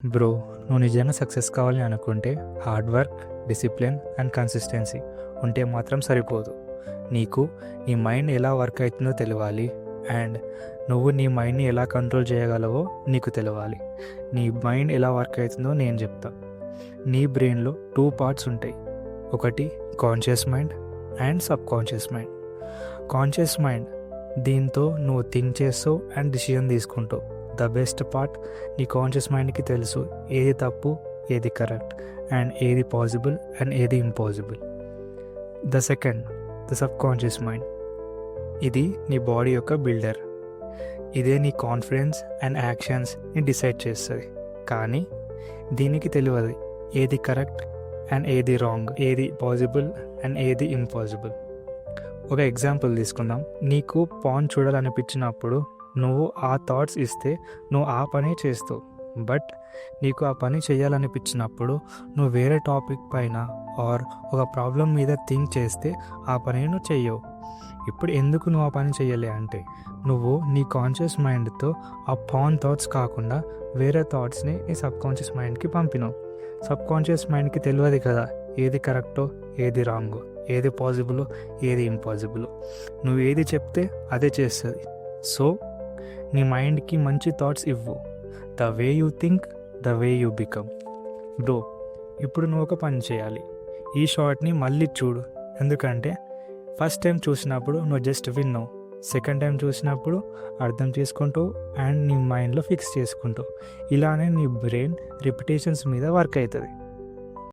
Bro, నువ్వు నిజంగా success కావాలి అనుకుంటే hard work, discipline and consistency ఉంటే మాత్రం సరిపోదు. నీకు నీ మైండ్ ఎలా వర్క్ అవుతుందో తెలియాలి. అండ్ నువ్వు నీ మైండ్ని ఎలా కంట్రోల్ చేయగలవో నీకు తెలియాలి. నీ మైండ్ ఎలా వర్క్ అవుతుందో నేను చెప్తా. నీ బ్రెయిన్లో 2 పార్ట్స్ ఉంటాయి. ఒకటి conscious mind and sub conscious mind. Conscious mind, దీంతో నువ్వు థింక్ చేస్తావు అండ్ డిసిజన్ తీసుకుంటావు. ద బెస్ట్ పార్ట్, నీ కాన్షియస్ మైండ్కి తెలుసు ఏది తప్పు, ఏది కరెక్ట్, అండ్ ఏది పాసిబుల్ అండ్ ఏది impossible. The second, the sub conscious mind, ఇది నీ బాడీ యొక్క బిల్డర్. ఇదే నీ కాన్ఫిడెన్స్ అండ్ యాక్షన్స్ని డిసైడ్ చేస్తుంది. కానీ దీనికి తెలియదు ఏది కరెక్ట్ అండ్ ఏది రాంగ్, ఏది పాసిబుల్ అండ్ ఏది ఇంపాసిబుల్. ఒక ఎగ్జాంపుల్ తీసుకుందాం. నీకు పాన్ చూడాలనిపించినప్పుడు నువ్వు ఆ థాట్స్ ఇస్తే నువ్వు ఆ పని చేస్తావు. బట్ నీకు ఆ పని చేయాలనిపించినప్పుడు నువ్వు వేరే టాపిక్ పైన ఆర్ ఒక ప్రాబ్లం మీద థింక్ చేస్తే ఆ పని నువ్వు చెయ్యవు. ఇప్పుడు ఎందుకు నువ్వు ఆ పని చెయ్యలే అంటే నువ్వు నీ కాన్షియస్ మైండ్తో ఆ పాన్ థాట్స్ కాకుండా వేరే థాట్స్ని నీ సబ్ కాన్షియస్ మైండ్కి పంపినావు. సబ్ కాన్షియస్ మైండ్కి తెలియదు కదా ఏది కరెక్టో, ఏది రాంగో, ఏది పాసిబులో, ఏది ఇంపాసిబులో. నువ్వు ఏది చెప్తే అదే చేస్తుంది. సో నీ మైండ్కి మంచి థాట్స్ ఇవ్వు. The way you think, the way you become. Bro, ఇప్పుడు నువ్వు ఒక పని చేయాలి. ఈ షార్ట్ని మళ్ళీ చూడు. ఎందుకంటే ఫస్ట్ టైం చూసినప్పుడు నువ్వు జస్ట్ విన్నావు, సెకండ్ టైం చూసినప్పుడు అర్థం చేసుకుంటావు అండ్ నీ మైండ్లో ఫిక్స్ చేసుకుంటావు. ఇలానే నీ బ్రెయిన్ రిపిటేషన్స్ మీద వర్క్ అవుతుంది.